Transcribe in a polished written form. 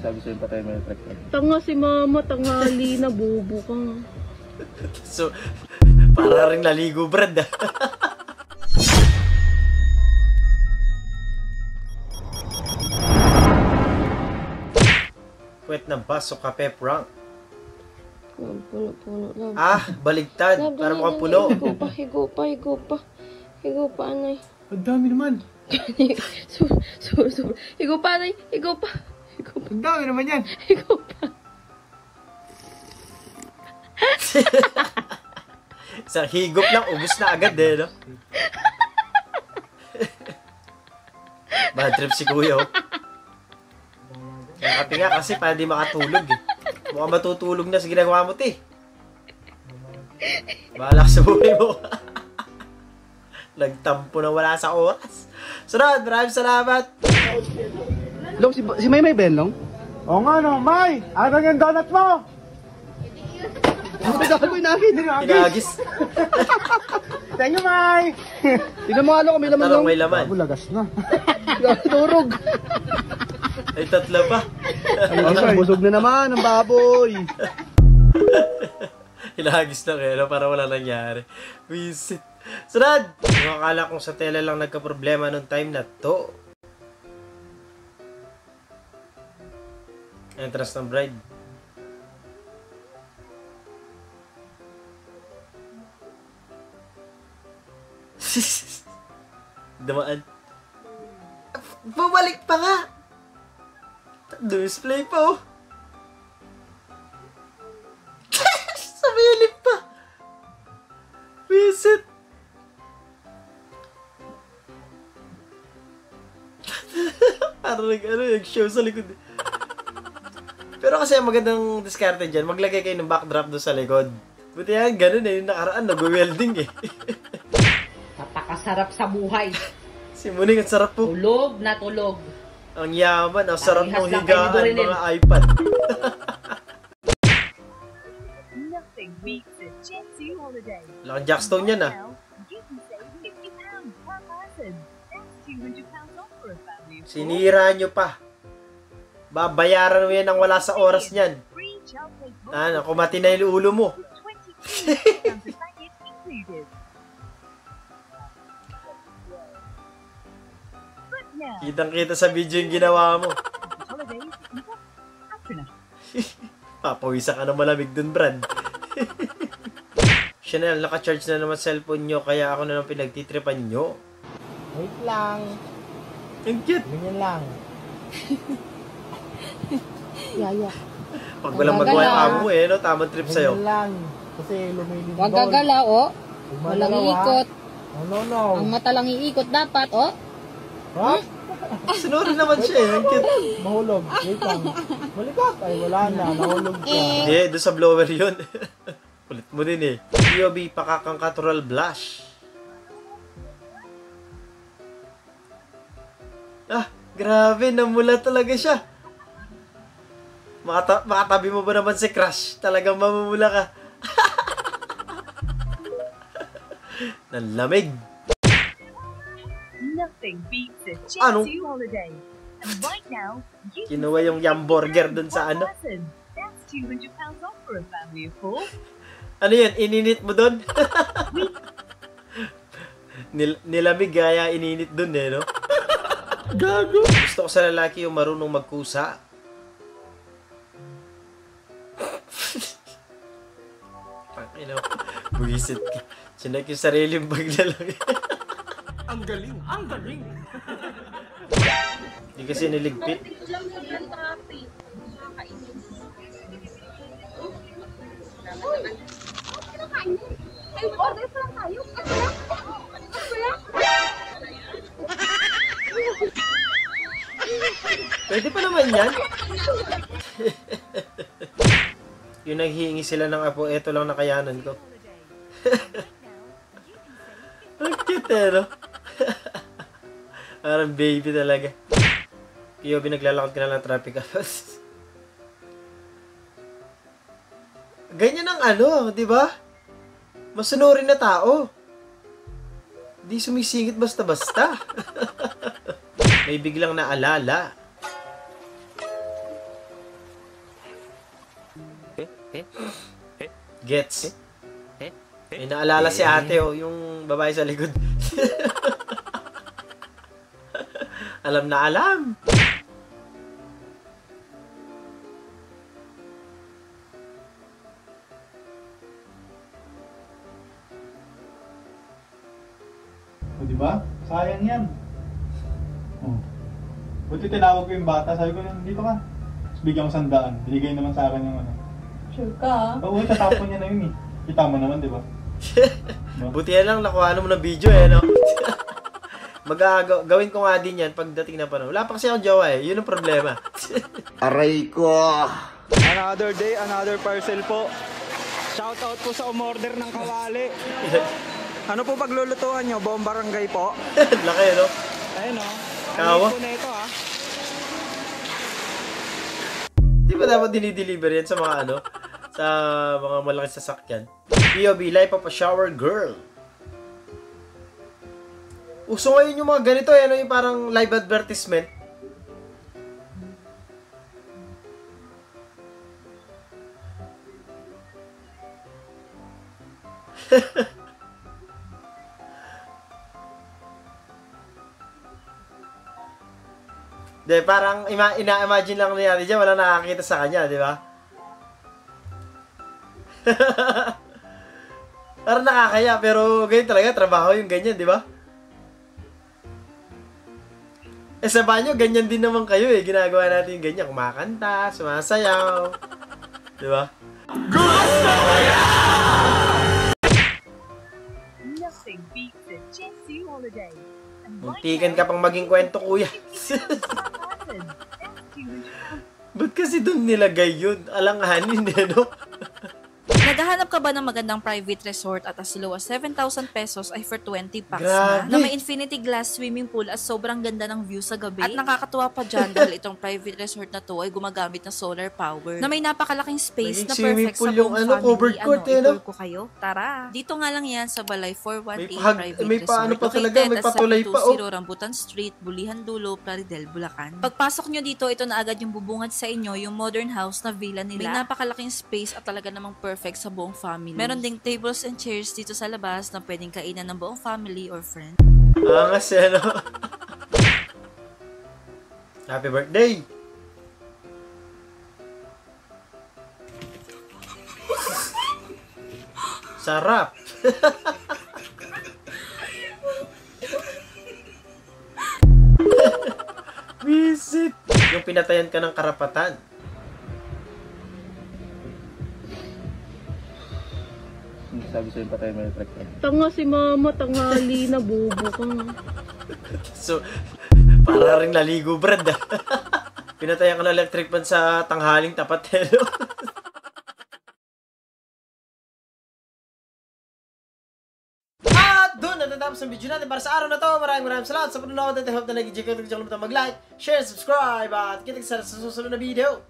sabi sa'yo patay mo yung tractor? Tanga si mama, tangali na, bobo ka. So, para rin naligo, Brad. Puwet na baso kape, prank. Puno lang. Ah, baligtad. Para mukhang puno. Higo pa, anay. Ang dami naman. Higo pa, anay. Higo pa. Ang dami naman yan. Higo pa. Sa higop lang, ubus na agad eh, no? Bad trip si Kuya, oh. Kaya nga kasi para di makatulog, eh. Mukhang matutulog na sa ginagawa mo, te. Bahala ka sa buhay mo. Nagtampo na wala sa oras. Sunod, maraming salamat. Long, si May Benlong? Oo nga no, May! Ano yung donut mo? Ano ba gagawin namin? Hinagis. Thank you, May! Tignan mo ano kung may laman Talong lang. may laman. Lagas na. Turog. Ay, tatlo pa. Ay, busog na naman ang baboy. Hinagis na kayo, para wala nangyari. Visit. Sunod! Yung akala kong sa tela lang nagka-problema nung time na to. Entrance ng bride. Dumaan. Bumalik pa nga! Display pa, oh. Sa milip pa. Visit. Parang nag-show sa likod. Pero kasi ang magandang diskarte dyan, maglagay kayo ng backdrop doon sa likod. Buti yan, ganun eh. Yung nakaraan, nag-welding eh. Napakasarap sa buhay. Si Muning, ang sarap po. Tulog na tulog. Ang yaman, ang sarap ng Parehas lang higaan, kayo ni mga iPad. Nothing beats a Jet 2 holiday. Laking Jackstone yan, ah. Now, you can save £50 per person. That's £200 off for a family of 4. Sinira nyo pa. Babayaran mo yan ng wala sa oras niyan. Free child play book Ano, kumati na yung ulo mo. with 20 grams of packet included. But now, Kitang-kita sa video yung ginawa mo. holidays equals astronaut. Papawisa ka na malamig dun, Brad. Chanel, naka-charge na naman cellphone nyo, kaya ako na lang pinagtitripan nyo. Wait lang. Ang cute. Ganyan lang. Yaya. Pag walang magawa yung amo mo eh, no? Tamang trip sa'yo. Ganyan lang. Kasi lumilindol. Huwag gagala, oh. Walang Gumagalaw, ha? iikot. No. Ang mata lang iikot dapat, oh. Ha? Sinuri naman siya eh. Ang cute. Mahulog. Wait lang. Balikat. Ay, wala na. Nahulog ka. Hindi, doon sa blower yun. Kulit mo din eh. POV, pakakang natural blush. Ah, grabe. Namula talaga siya. Makatabi mo ba naman si Crush? Talagang mamumula ka. Nanlamig. Nothing beats a Jet Ano? 2 holiday. And right now, you can Kinuha yung save hamburger £50 dun sa per ano. person. That's £200 off for a family of 4. Ano yun? Ininit mo dun? Nilamig kaya ininit dun eh, no? Gago. Gusto ko sa lalaki yung marunong magkusa. Pangino, buwisit ka. Sinak yung sarili yung baglalaki. Ang galing. Ang galing. Hindi kasi niligpit. Order pa lang tayo. Pwede pa naman yan. Yung naghihingi sila ng apo, eto lang nakayanan ko. Ang cute eh, no? Parang baby talaga. POV, naglalakad ka na lang traffic. Ganyan ang ano, di ba? Masunurin na tao. Di sumisingit basta-basta. May biglang naalala. Gets. May naalala si ate, oh, yung babae sa likod. Alam na alam. O, diba? Sayang yan. Oh. Buti tinawag ko yung bata. Sabi ko, dito ka. Tapos bigyan ko 100. Binigay naman sa akin yung ano. Sure ka? Oo, tatapon niya na yun eh. Kita mo naman, diba? Buti yan lang, nakuha mo ng video eh, no? Gawin ko nga din yan pagdating na panahon. Wala pa kasi akong jowa eh. Yun ang problema. Aray ko. Another day, another parcel po. Shoutout po sa umorder ng kawali. Ano po paglulutuan nyo? Buong barangay po? Laki, no? Ayun o. Kawa? Ano po na ito ha? Di ba dapat dinideliver yan sa mga ano? Sa mga malaking sasakyan? POV, life of a shower girl. Uso ngayon yung mga ganito, ano yung parang live advertisement. De, parang ina-imagine lang niya dyan, wala nakakita sa kanya, di ba? Parang nakakaya, pero ganyan talaga, trabaho yung ganyan, di ba? Eh sa banyo, ganyan din naman kayo eh. Ginagawa natin yung ganyan, kumakanta, sumasayaw. Di ba? Nothing beats a Jesu holiday. And right Muntikan now, ka pang maging kwento, kuya. Ba't kasi doon nilagay yun? Alanganin eh, no? Naghahanap ka ba ng magandang private resort at as low as 7,000 pesos ay for 20 packs Grabe. na may infinity glass swimming pool at sobrang ganda ng view sa gabi? At nakakatuwa pa dyan dahil itong private resort na to ay gumagamit ng solar power na may napakalaking space Naging na swimming perfect pool sa yung buong ano, family. covered court eh, no? I-tour ko kayo? Tara! Dito nga lang yan sa Balay 418 May Private may Resort paano pa talaga, located may at patulay pa, oh. 720 Rambutan Street, Bulihan Dulo, Plaridel, Bulacan. Pagpasok nyo dito, ito na agad yung bubungad sa inyo, yung modern house na villa nila. May napakalaking space at talaga namang perfect sa buong family. Meron ding tables and chairs dito sa labas na pwedeng kainan ng buong family or friends. Angas eh, no? Happy birthday! Sarap! Visit! Yung pinatayan ka ng karapatan. Sabi sa'yo pa tayo may track. Tanga si mama, tangali na bobo ka. So, para rin naligo, Brad. Ah. Pinatayan ka ng electric fan sa tanghaling tapat. Hello? At doon natatapos ang video natin para sa araw na to. Maraming salamat sa panonood at I hope na nag-enjoy kayo. Huwag mag-like, share, subscribe at kita sa susunod na video.